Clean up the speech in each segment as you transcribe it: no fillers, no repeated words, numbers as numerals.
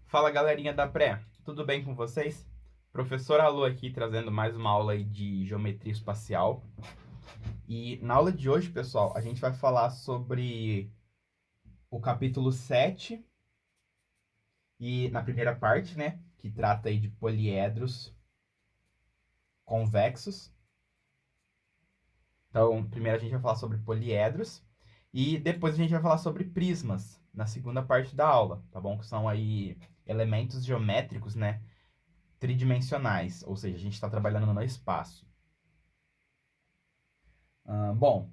Fala, galerinha da Pré, tudo bem com vocês? Professor Alô aqui trazendo mais uma aula aí de geometria espacial. E na aula de hoje, pessoal, a gente vai falar sobre o capítulo 7 e na primeira parte, né, que trata aí de poliedros convexos. Então, primeiro a gente vai falar sobre poliedros e depois a gente vai falar sobre prismas na segunda parte da aula, tá bom? Que são aí elementos geométricos, né, tridimensionais, ou seja, a gente está trabalhando no espaço. Bom,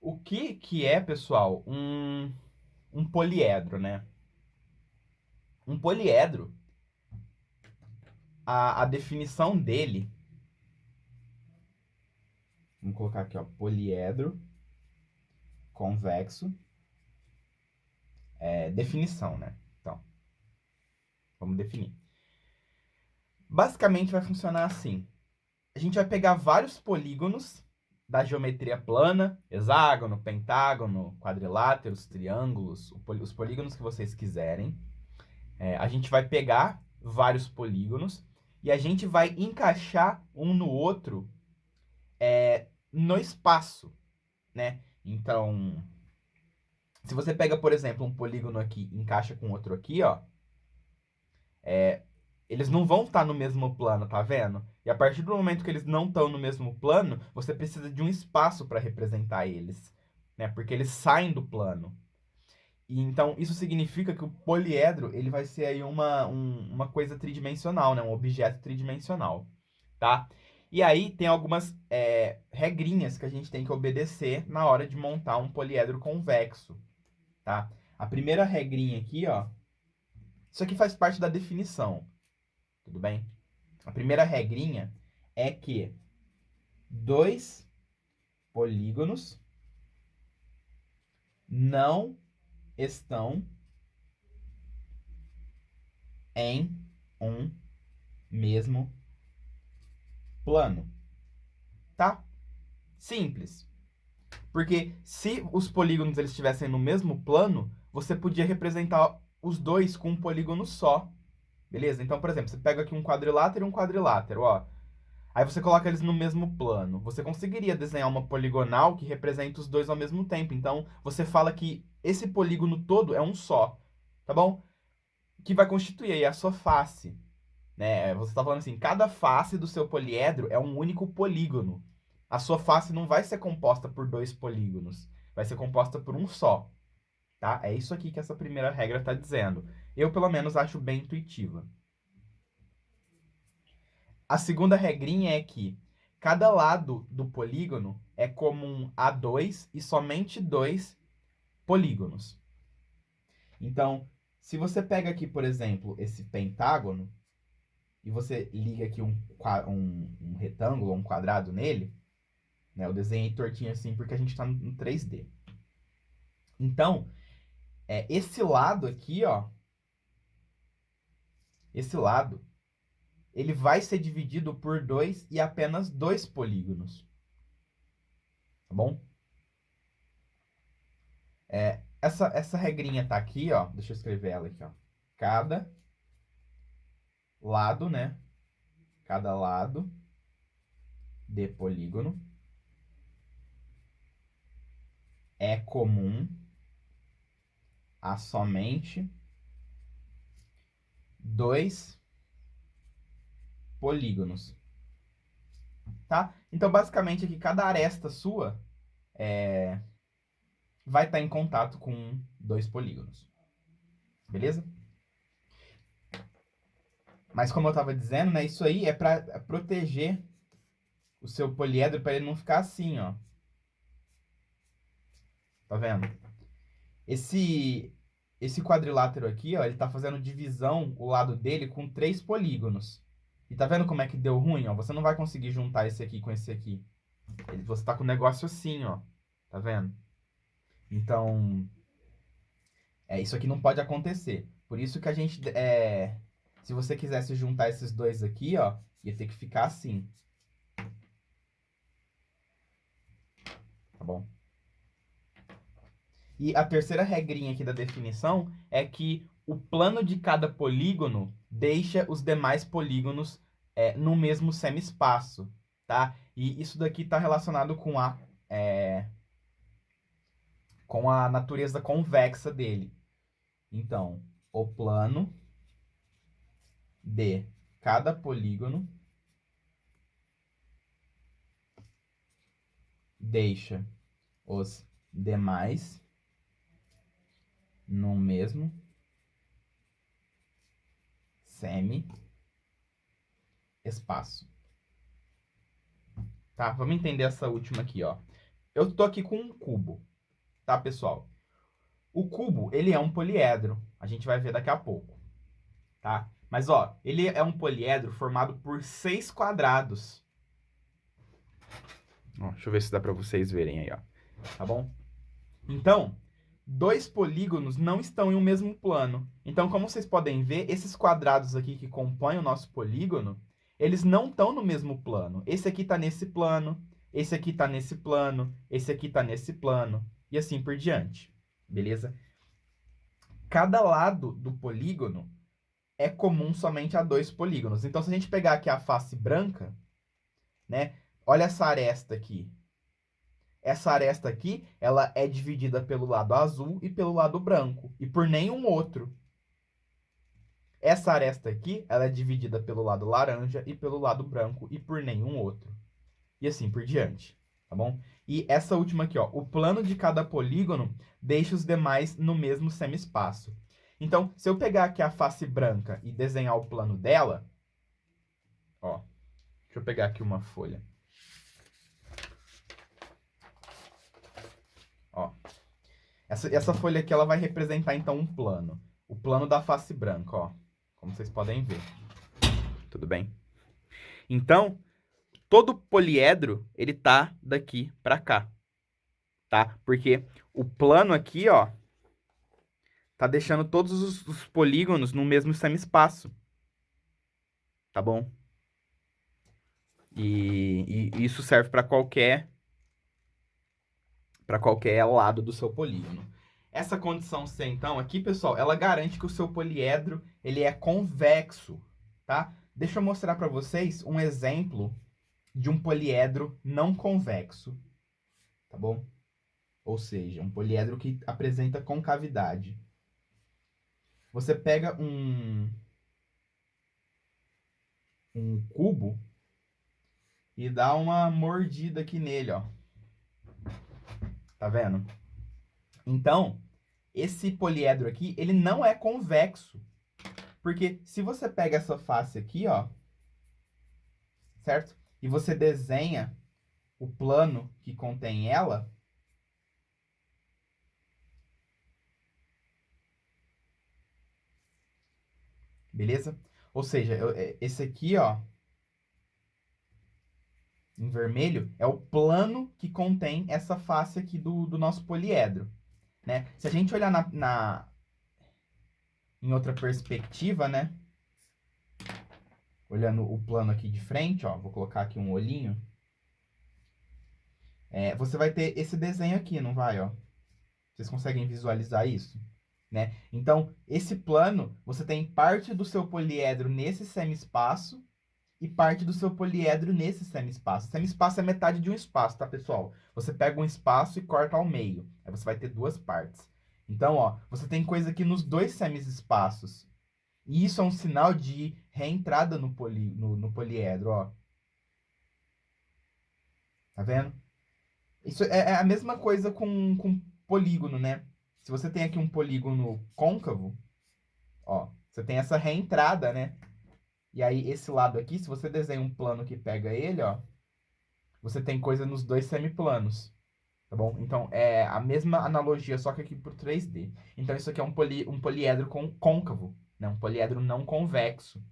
o que é, pessoal, um poliedro, né? Um poliedro, a definição dele, vamos colocar aqui, ó, poliedro convexo, definição, né? Então, vamos definir. Basicamente vai funcionar assim. A gente vai pegar vários polígonos da geometria plana, hexágono, pentágono, quadriláteros, triângulos, os polígonos que vocês quiserem. A gente vai pegar vários polígonos e a gente vai encaixar um no outro no espaço, né? Então, se você pega, por exemplo, um polígono aqui e encaixa com outro aqui, ó, eles não vão estar no mesmo plano, tá vendo? E a partir do momento que eles não estão no mesmo plano, você precisa de um espaço para representar eles, né? Porque eles saem do plano. E então, isso significa que o poliedro ele vai ser aí uma coisa tridimensional, né? Um objeto tridimensional, tá? E aí tem algumas regrinhas que a gente tem que obedecer na hora de montar um poliedro convexo, tá? A primeira regrinha aqui, ó, isso aqui faz parte da definição, tudo bem? A primeira regrinha é que dois polígonos não estão em um mesmo plano, tá? Simples. Porque se os polígonos eles estivessem no mesmo plano, você podia representar os dois com um polígono só. Beleza? Então, por exemplo, você pega aqui um quadrilátero e um quadrilátero, ó. Aí você coloca eles no mesmo plano. Você conseguiria desenhar uma poligonal que representa os dois ao mesmo tempo. Então, você fala que esse polígono todo é um só, tá bom? Que vai constituir aí a sua face, né? Você está falando assim, cada face do seu poliedro é um único polígono. A sua face não vai ser composta por dois polígonos, vai ser composta por um só, tá? É isso aqui que essa primeira regra está dizendo. Eu, pelo menos, acho bem intuitiva. A segunda regrinha é que cada lado do polígono é comum a dois e somente dois polígonos. Então, se você pega aqui, por exemplo, esse pentágono, e você liga aqui um retângulo, um quadrado nele, né? Eu desenhei tortinho assim porque a gente está no 3D. Então, esse lado aqui, ó, esse lado, ele vai ser dividido por dois e apenas dois polígonos. Tá bom? Essa regrinha tá aqui, ó. Deixa eu escrever ela aqui, ó. Cada lado, né? Cada lado de polígono é comum a somente dois polígonos, tá? Então, basicamente, aqui, cada aresta sua vai estar em contato com dois polígonos, beleza? Mas como eu estava dizendo, né, isso aí é para proteger o seu poliedro para ele não ficar assim, ó. Tá vendo? Esse quadrilátero aqui, ó, ele tá fazendo divisão, o lado dele, com 3 polígonos. E tá vendo como é que deu ruim, ó? Você não vai conseguir juntar esse aqui com esse aqui. Você tá com o negócio assim, ó. Tá vendo? Então, isso aqui não pode acontecer. Por isso que a gente Se você quisesse juntar esses dois aqui, ó, ia ter que ficar assim. Tá bom? E a terceira regrinha aqui da definição é que o plano de cada polígono deixa os demais polígonos no mesmo semi-espaço, tá? E isso daqui está relacionado com a natureza convexa dele. Então, o plano de cada polígono deixa os demais no mesmo semi-espaço. Tá? Vamos entender essa última aqui, ó. Eu tô aqui com um cubo, tá, pessoal? O cubo, ele é um poliedro. A gente vai ver daqui a pouco, tá? Mas, ó, ele é um poliedro formado por 6 quadrados. Ó, deixa eu ver se dá pra vocês verem aí, ó. Tá bom? Então, 2 polígonos não estão em um mesmo plano. Então, como vocês podem ver, esses quadrados aqui que compõem o nosso polígono, eles não estão no mesmo plano. Esse aqui está nesse plano, esse aqui está nesse plano, esse aqui está nesse plano, e assim por diante. Beleza? Cada lado do polígono é comum somente a 2 polígonos. Então, se a gente pegar aqui a face branca, né? Olha essa aresta aqui. Essa aresta aqui, ela é dividida pelo lado azul e pelo lado branco, e por nenhum outro. Essa aresta aqui, ela é dividida pelo lado laranja e pelo lado branco, e por nenhum outro. E assim por diante, tá bom? E essa última aqui, ó, o plano de cada polígono deixa os demais no mesmo semi-espaço. Então, se eu pegar aqui a face branca e desenhar o plano dela, ó, deixa eu pegar aqui uma folha. Ó, essa folha aqui, ela vai representar, então, um plano. O plano da face branca, ó. Como vocês podem ver. Tudo bem? Então, todo poliedro, ele tá daqui pra cá. Tá? Porque o plano aqui, ó, tá deixando todos os polígonos no mesmo semi-espaço. Tá bom? E isso serve para qualquer lado do seu polígono. Essa condição C, então, aqui, pessoal, ela garante que o seu poliedro ele é convexo, tá? Deixa eu mostrar para vocês um exemplo de um poliedro não convexo, tá bom? Ou seja, um poliedro que apresenta concavidade. Você pega um cubo e dá uma mordida aqui nele, ó. Tá vendo? Então, esse poliedro aqui, ele não é convexo. Porque se você pega essa face aqui, ó, certo? E você desenha o plano que contém ela, beleza? Ou seja, esse aqui, ó, em vermelho, é o plano que contém essa face aqui do nosso poliedro, né? Se a gente olhar em outra perspectiva, né? Olhando o plano aqui de frente, ó, vou colocar aqui um olhinho. Você vai ter esse desenho aqui, não vai, ó? Vocês conseguem visualizar isso? Né? Então, esse plano, você tem parte do seu poliedro nesse semi-espaço e parte do seu poliedro nesse semi-espaço. Semi-espaço é metade de um espaço, tá, pessoal? Você pega um espaço e corta ao meio. Aí você vai ter duas partes. Então, ó, você tem coisa aqui nos dois semi-espaços. E isso é um sinal de reentrada no poliedro, ó. Tá vendo? Isso é a mesma coisa com polígono, né? Se você tem aqui um polígono côncavo, ó, você tem essa reentrada, né? E aí, esse lado aqui, se você desenha um plano que pega ele, ó, você tem coisa nos dois semiplanos, tá bom? Então, é a mesma analogia, só que aqui pro 3D. Então, isso aqui é um poliedro côncavo, né? Um poliedro não convexo.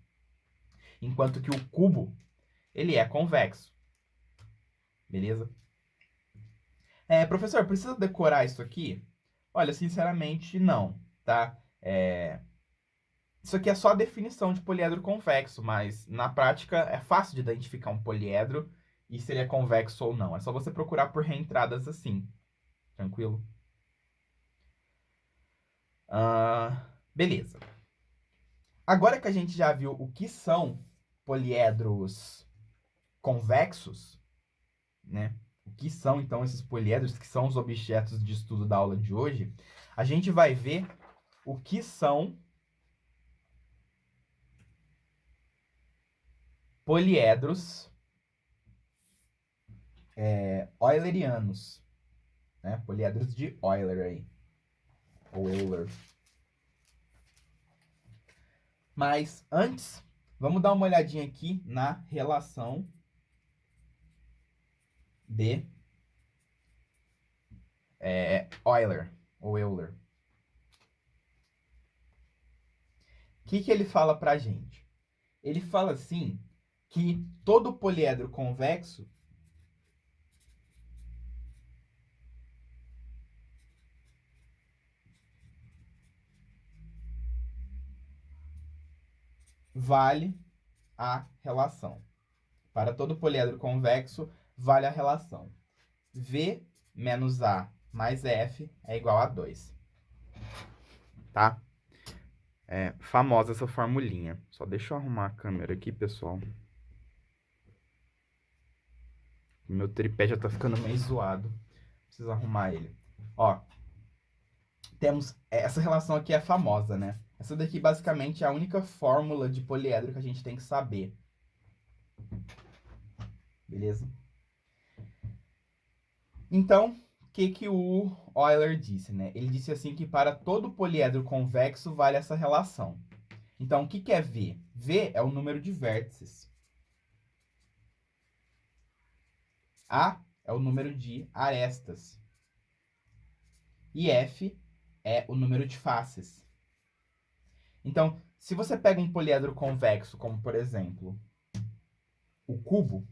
Enquanto que o cubo, ele é convexo. Beleza? Professor, precisa decorar isso aqui? Olha, sinceramente, não, tá? Isso aqui é só a definição de poliedro convexo, mas na prática é fácil de identificar um poliedro e se ele é convexo ou não. É só você procurar por reentradas assim. Tranquilo? Beleza. Agora que a gente já viu o que são poliedros convexos, né? O que são, então, esses poliedros, que são os objetos de estudo da aula de hoje, a gente vai ver o que são poliedros eulerianos, né? Poliedros de Euler aí, ou Euler. Mas antes, vamos dar uma olhadinha aqui na relação de Euler, ou Euler. O que ele fala pra gente? Ele fala assim que todo poliedro convexo vale a relação. Para todo poliedro convexo, vale a relação. V menos A mais F é igual a 2. Tá? É famosa essa formulinha. Só deixa eu arrumar a câmera aqui, pessoal. Meu tripé já tá ficando meio zoado. Preciso arrumar ele. Ó, temos... Essa relação aqui é famosa, né? Essa daqui, basicamente, é a única fórmula de poliedro que a gente tem que saber. Beleza? Então, o que o Euler disse, né? Ele disse assim que para todo poliedro convexo vale essa relação. Então, o que é V? V é o número de vértices. A é o número de arestas. E F é o número de faces. Então, se você pega um poliedro convexo, como por exemplo, o cubo,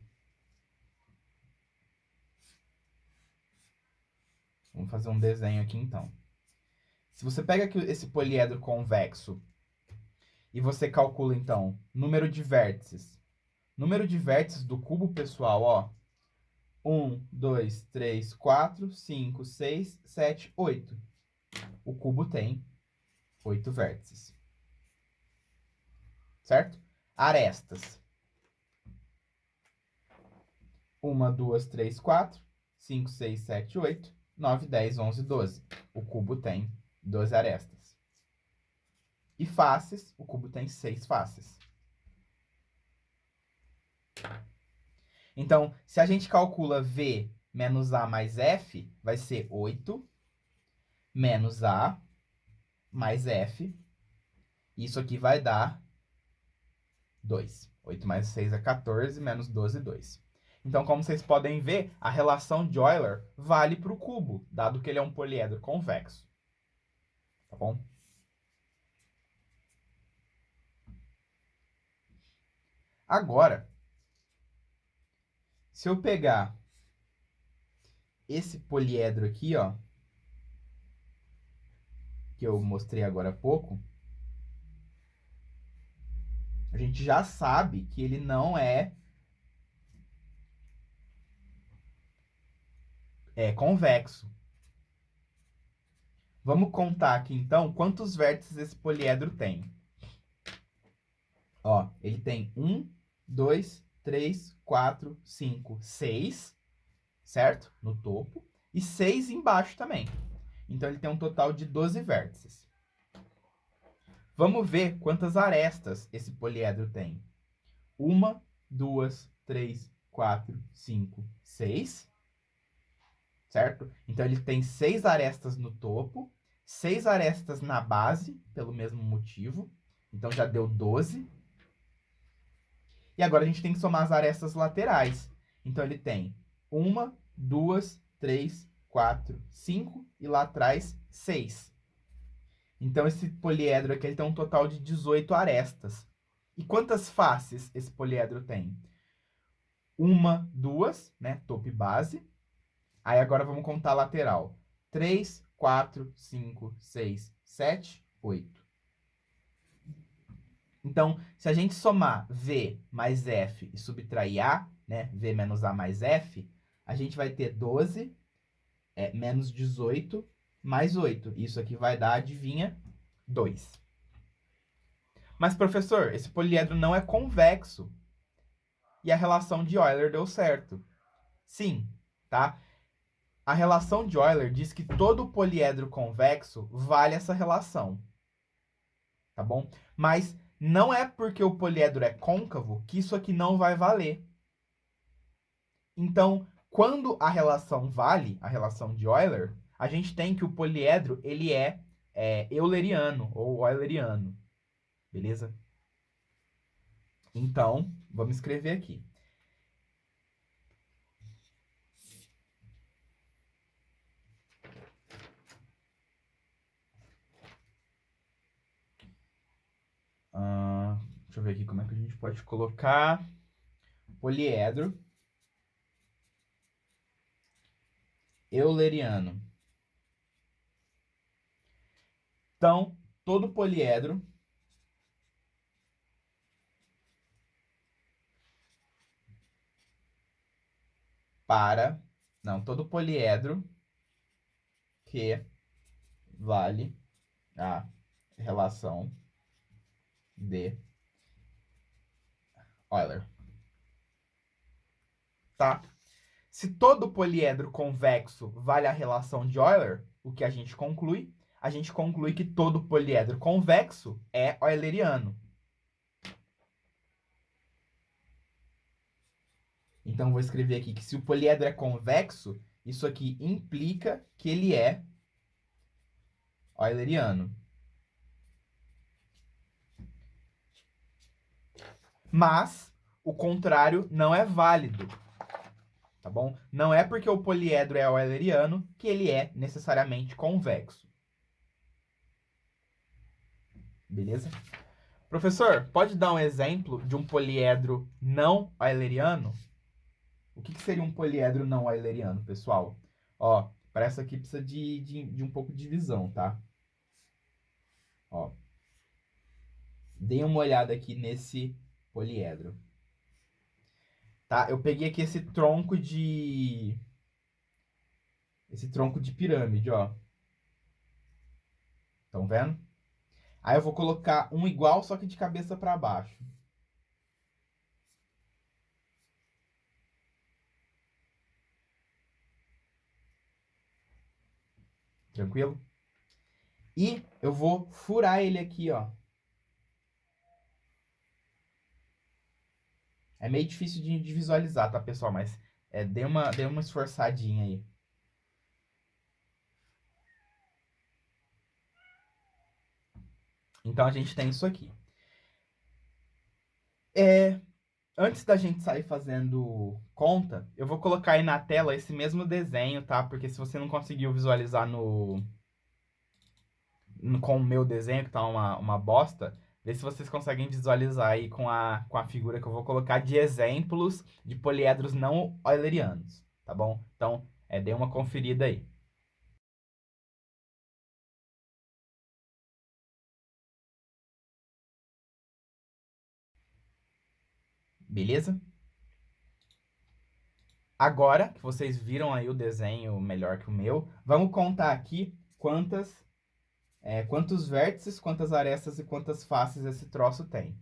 vamos fazer um desenho aqui então. Se você pega aqui esse poliedro convexo e você calcula então número de vértices. Número de vértices do cubo, pessoal, ó. 1, 2, 3, 4, 5, 6, 7, 8. O cubo tem 8 vértices. Certo? Arestas. 1, 2, 3, 4, 5, 6, 7, 8, 9, 10, 11, 12. O cubo tem 12 arestas. E faces, o cubo tem 6 faces. Então, se a gente calcula V menos A mais F, vai ser 8 menos A mais F. Isso aqui vai dar 2. 8 mais 6 é 14, menos 12, 2. Então, como vocês podem ver, a relação de Euler vale para o cubo, dado que ele é um poliedro convexo. Tá bom? Agora, se eu pegar esse poliedro aqui, ó, que eu mostrei agora há pouco, a gente já sabe que ele não é convexo. Vamos contar aqui, então, quantos vértices esse poliedro tem. Ó, ele tem 1, 2, 3, 4, 5, 6, certo? No topo. E 6 embaixo também. Então, ele tem um total de 12 vértices. Vamos ver quantas arestas esse poliedro tem. 1, 2, 3, 4, 5, 6. Certo? Então, ele tem 6 arestas no topo, 6 arestas na base, pelo mesmo motivo. Então, já deu 12. E agora a gente tem que somar as arestas laterais. Então, ele tem 1, 2, 3, 4, 5 e lá atrás 6. Então, esse poliedro aqui ele tem um total de 18 arestas. E quantas faces esse poliedro tem? 1, 2, né? Topo e base. Aí agora vamos contar a lateral. 3, 4, 5, 6, 7, 8. Então, se a gente somar V mais F e subtrair A, né, V menos A mais F, a gente vai ter 12 menos 18 mais 8. Isso aqui vai dar, adivinha, 2. Mas, professor, esse poliedro não é convexo. E a relação de Euler deu certo. Sim, tá? A relação de Euler diz que todo poliedro convexo vale essa relação. Tá bom? Mas não é porque o poliedro é côncavo que isso aqui não vai valer. Então, quando a relação vale, a relação de Euler, a gente tem que o poliedro ele é euleriano ou euleriano. Beleza? Então, vamos escrever aqui. Deixa eu ver aqui como é que a gente pode colocar poliedro euleriano. Então, todo poliedro todo poliedro que vale a relação de Euler. Tá? Se todo poliedro convexo vale a relação de Euler, o que a gente conclui? A gente conclui que todo poliedro convexo é euleriano. Então, vou escrever aqui que se o poliedro é convexo, isso aqui implica que ele é euleriano. Mas o contrário não é válido. Tá bom? Não é porque o poliedro é euleriano que ele é necessariamente convexo. Beleza? Professor, pode dar um exemplo de um poliedro não euleriano? O que seria um poliedro não euleriano, pessoal? Ó, para essa aqui precisa de um pouco de visão, tá? Ó, deem uma olhada aqui nesse poliedro. Tá? Eu peguei aqui esse tronco de pirâmide, ó. Estão vendo? Aí eu vou colocar um igual, só que de cabeça para baixo. Tranquilo? E eu vou furar ele aqui, ó. É meio difícil de visualizar, tá, pessoal? Mas dê uma esforçadinha aí. Então, a gente tem isso aqui. Antes da gente sair fazendo conta, eu vou colocar aí na tela esse mesmo desenho, tá? Porque se você não conseguiu visualizar com o meu desenho, que tá uma bosta, vê se vocês conseguem visualizar aí com a figura que eu vou colocar de exemplos de poliedros não eulerianos, tá bom? Então, dê uma conferida aí. Beleza? Agora que vocês viram aí o desenho melhor que o meu, vamos contar aqui quantos vértices, quantas arestas e quantas faces esse troço tem.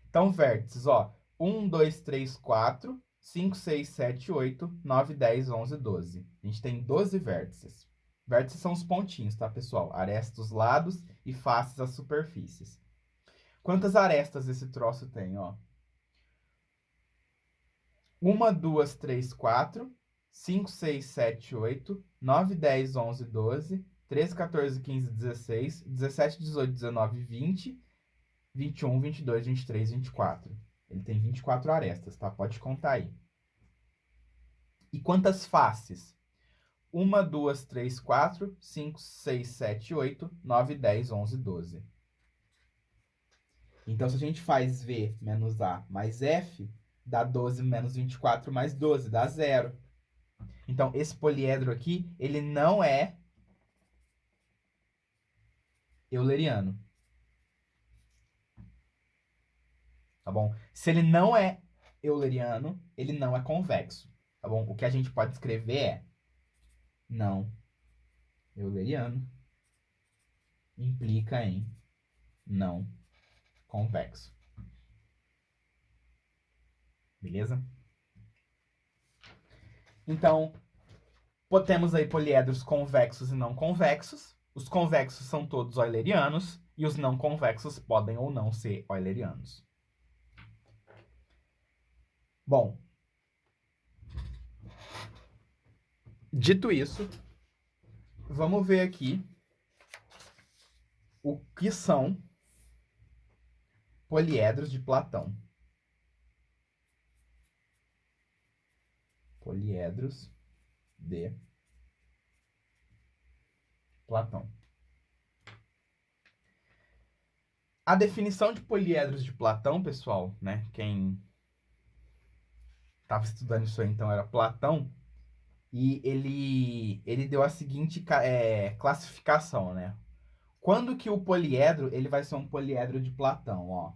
Então, vértices, ó. 1, 2, 3, 4, 5, 6, 7, 8, 9, 10, 11, 12. A gente tem 12 vértices. Vértices são os pontinhos, tá, pessoal? Arestas dos lados e faces as superfícies. Quantas arestas esse troço tem, ó? 1, 2, 3, 4, 5, 6, 7, 8, 9, 10, 11, 12, 13, 14, 15, 16, 17, 18, 19, 20, 21, 22, 23, 24. Ele tem 24 arestas, tá? Pode contar aí. E quantas faces? 1, 2, 3, 4, 5, 6, 7, 8, 9, 10, 11, 12. Então, se a gente faz V menos A mais F, dá 12 menos 24 mais 12, dá 0. Então, esse poliedro aqui, ele não é euleriano. tá bom? Se ele não é euleriano, ele não é convexo, tá bom? O que a gente pode escrever é não euleriano implica em não convexo. Beleza? Então, temos aí poliedros convexos e não convexos. Os convexos são todos eulerianos e os não convexos podem ou não ser eulerianos. Bom, dito isso, vamos ver aqui o que são poliedros de Platão. Poliedros de Platão. A definição de poliedros de Platão, pessoal, né? Quem estava estudando isso aí, então, era Platão. E ele deu a seguinte classificação, né? Quando que o poliedro ele vai ser um poliedro de Platão, ó?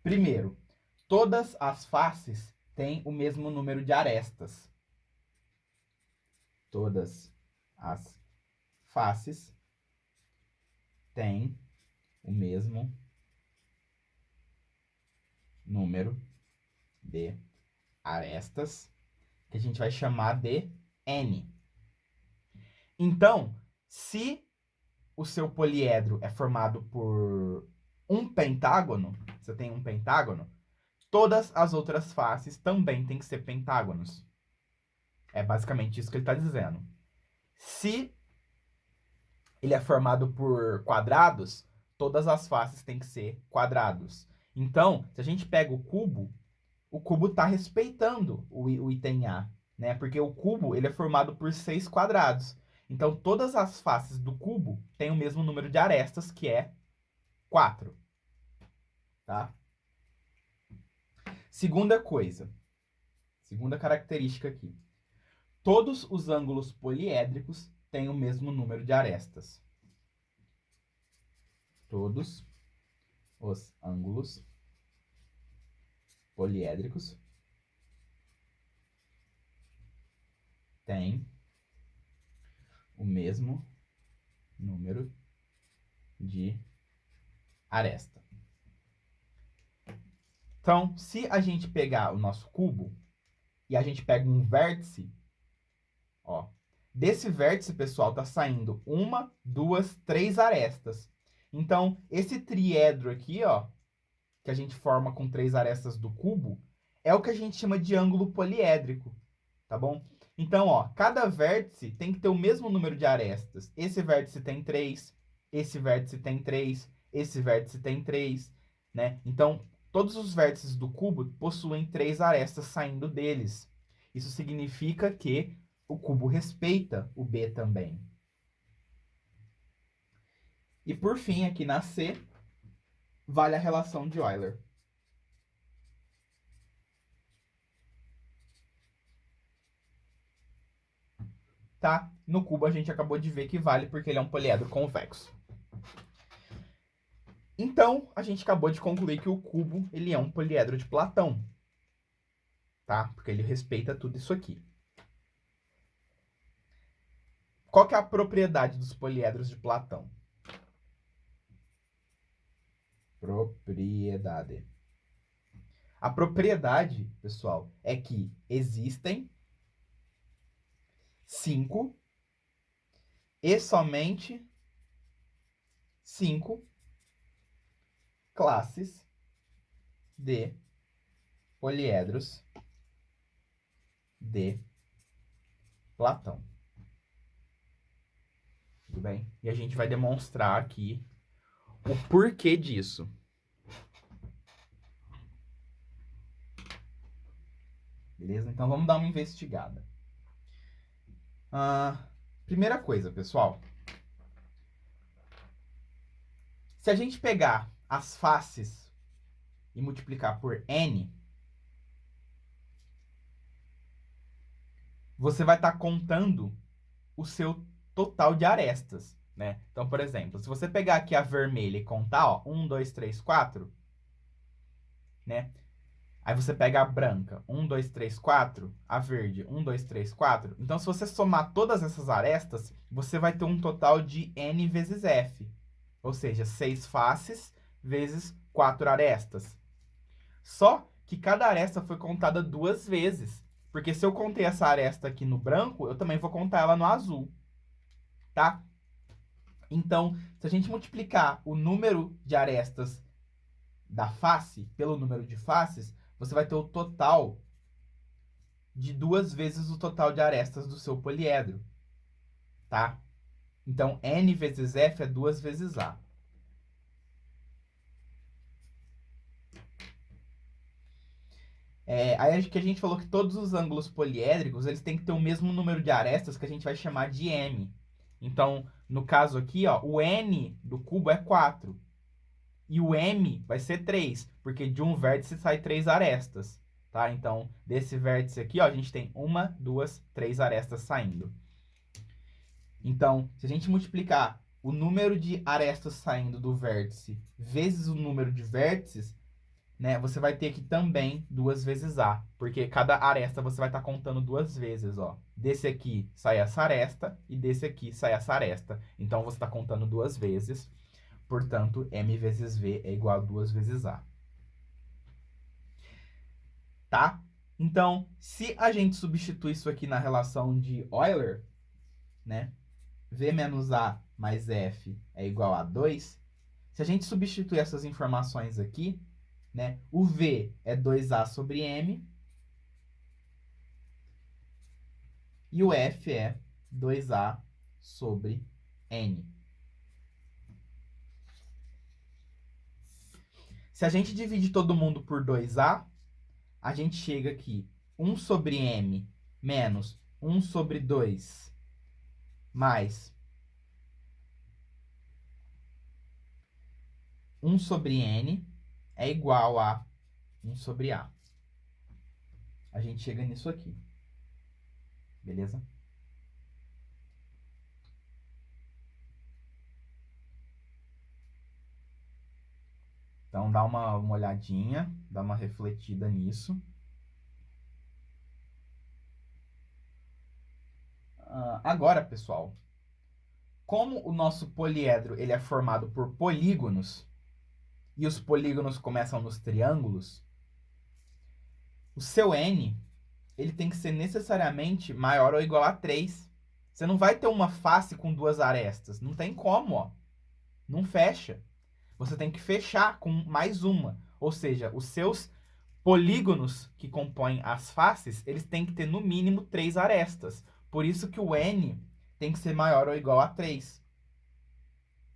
Primeiro, todas as faces têm o mesmo número de arestas. Todas as faces têm o mesmo número de arestas, que a gente vai chamar de N. Então, se o seu poliedro é formado por um pentágono, você tem um pentágono, todas as outras faces também têm que ser pentágonos. É basicamente isso que ele está dizendo. Se ele é formado por quadrados, todas as faces têm que ser quadrados. Então, se a gente pega o cubo está respeitando o item A, né? Porque o cubo ele é formado por 6 quadrados. Então, todas as faces do cubo têm o mesmo número de arestas, que é 4. Tá? Segunda coisa. Segunda característica aqui. Todos os ângulos poliédricos têm o mesmo número de arestas. Todos os ângulos poliédricos têm o mesmo número de aresta. Então, se a gente pegar o nosso cubo e a gente pega um vértice, ó, desse vértice, pessoal, tá saindo 1, 2, 3 arestas. Então, esse triedro aqui, ó, que a gente forma com 3 arestas do cubo, é o que a gente chama de ângulo poliédrico, tá bom? Então, ó, cada vértice tem que ter o mesmo número de arestas. Esse vértice tem 3, esse vértice tem 3, esse vértice tem 3, né? Então, todos os vértices do cubo possuem 3 arestas saindo deles. Isso significa que o cubo respeita o B também. E por fim, aqui na C, vale a relação de Euler. Tá? No cubo a gente acabou de ver que vale porque ele é um poliedro convexo. Então, a gente acabou de concluir que o cubo ele é um poliedro de Platão. Tá? Porque ele respeita tudo isso aqui. Qual que é a propriedade dos poliedros de Platão? Propriedade. A propriedade, pessoal, é que existem 5 e somente 5 classes de poliedros de Platão. Tudo bem? E a gente vai demonstrar aqui o porquê disso. Beleza? Então vamos dar uma investigada. Primeira coisa, pessoal. Se a gente pegar as faces e multiplicar por n, você vai estar contando o seu total de arestas, né? Então, por exemplo, se você pegar aqui a vermelha e contar, ó, 1, 2, 3, 4, né? Aí você pega a branca, 1, 2, 3, 4, a verde, 1, 2, 3, 4. Então, se você somar todas essas arestas, você vai ter um total de n vezes f. Ou seja, 6 faces vezes 4 arestas. Só que cada aresta foi contada 2 vezes. Porque se eu contei essa aresta aqui no branco, eu também vou contar ela no azul. Tá? Então, se a gente multiplicar o número de arestas da face pelo número de faces, você vai ter o total de 2 vezes o total de arestas do seu poliedro, tá? Então, n vezes f é 2 vezes a. Aí que a gente falou que todos os ângulos poliédricos eles têm que ter o mesmo número de arestas que a gente vai chamar de m. Então, no caso aqui, ó, o n do cubo é 4. E o m vai ser 3, porque de um vértice sai 3 arestas. Tá? Então, desse vértice aqui, ó, a gente tem 1, 2, 3 arestas saindo. Então, se a gente multiplicar o número de arestas saindo do vértice vezes o número de vértices, né, você vai ter aqui também 2 vezes A, porque cada aresta você vai estar contando 2 vezes, ó. Desse aqui sai essa aresta e desse aqui sai essa aresta. Então, você está contando 2 vezes, portanto, M vezes V é igual a 2 vezes A. Tá? Então, se a gente substituir isso aqui na relação de Euler, né, V menos A mais F é igual a 2, se a gente substituir essas informações aqui, né, o V é 2A sobre M e o F é 2A sobre N. Se a gente divide todo mundo por 2A, a gente chega aqui 1 sobre M menos 1 sobre 2 mais 1 sobre N é igual a 1 sobre A. A gente chega nisso aqui. Beleza? Então, dá uma olhadinha, dá uma refletida nisso. Agora, pessoal, como o nosso poliedro ele é formado por polígonos, e os polígonos começam nos triângulos, o seu n ele tem que ser necessariamente maior ou igual a 3. Você não vai ter uma face com 2 arestas. Não tem como, ó. Não fecha. Você tem que fechar com mais uma. Ou seja, os seus polígonos que compõem as faces, eles têm que ter no mínimo 3 arestas. Por isso que o n tem que ser maior ou igual a 3.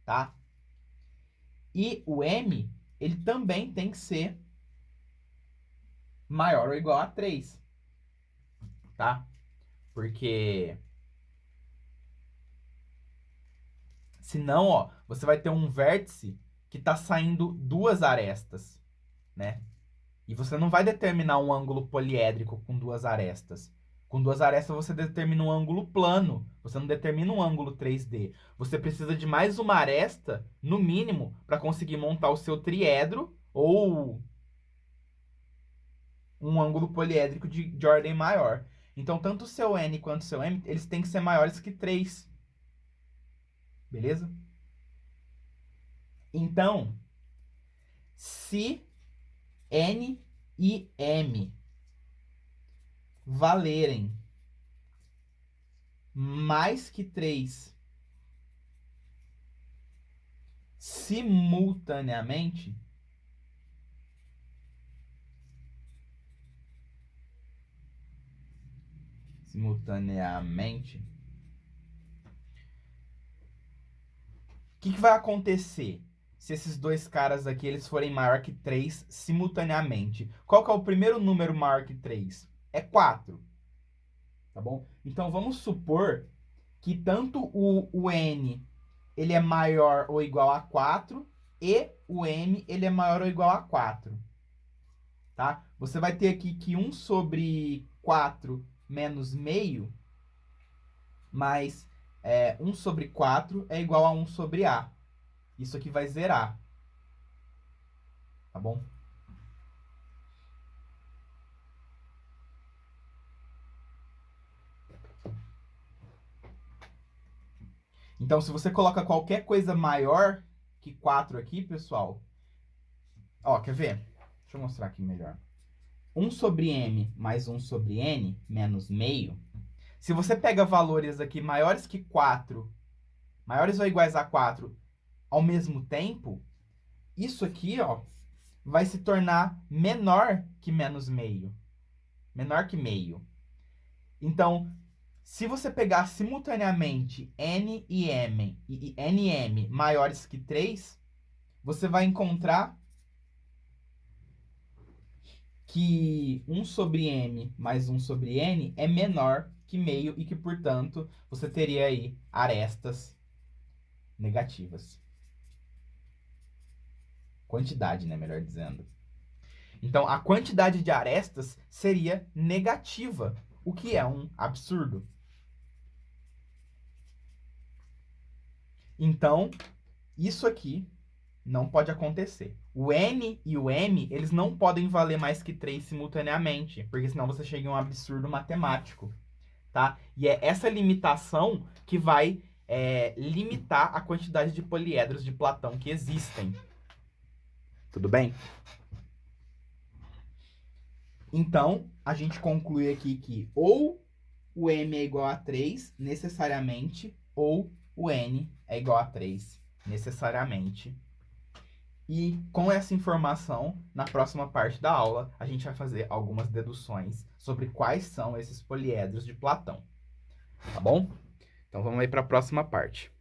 Tá? E o m, ele também tem que ser maior ou igual a 3. Tá? Porque senão, ó, você vai ter um vértice que está saindo 2 arestas, né? E você não vai determinar um ângulo poliédrico com 2 arestas. Com 2 arestas você determina um ângulo plano, você não determina um ângulo 3D. Você precisa de mais uma aresta, no mínimo, para conseguir montar o seu triedro ou um ângulo poliédrico de ordem maior. Então, tanto o seu N quanto o seu M, eles têm que ser maiores que 3. Beleza? Então, se N e M valerem mais que 3 simultaneamente, o que vai acontecer se esses dois caras aqui eles forem maior que 3 simultaneamente? Qual que é o primeiro número maior que 3? É 4. Tá bom? Então vamos supor que tanto o N ele é maior ou igual a 4 e o M ele é maior ou igual a 4. Tá? Você vai ter aqui que 1 sobre 4 menos meio mais 1 sobre 4 é igual a 1 sobre A. Isso aqui vai zerar. Tá bom? Então, se você coloca qualquer coisa maior que 4 aqui, pessoal... Ó, quer ver? Deixa eu mostrar aqui melhor. 1 sobre m mais 1 sobre n menos meio. Se você pega valores aqui maiores que 4, maiores ou iguais a 4, ao mesmo tempo, isso aqui, ó, vai se tornar menor que menos meio. Menor que meio. Então, se você pegar simultaneamente n e m e n e m maiores que 3, você vai encontrar que 1 sobre m mais 1 sobre n é menor que meio e que, portanto, você teria aí arestas negativas. Quantidade, né? Melhor dizendo. Então, a quantidade de arestas seria negativa, o que é um absurdo. Então, isso aqui não pode acontecer. O n e o m, eles não podem valer mais que 3 simultaneamente, porque senão você chega a um absurdo matemático, tá? E é essa limitação que vai limitar a quantidade de poliedros de Platão que existem. Tudo bem? Então, a gente conclui aqui que ou o m é igual a 3, necessariamente, ou o n é igual a 3, necessariamente. E com essa informação, na próxima parte da aula, a gente vai fazer algumas deduções sobre quais são esses poliedros de Platão. Tá bom? Então vamos aí para a próxima parte.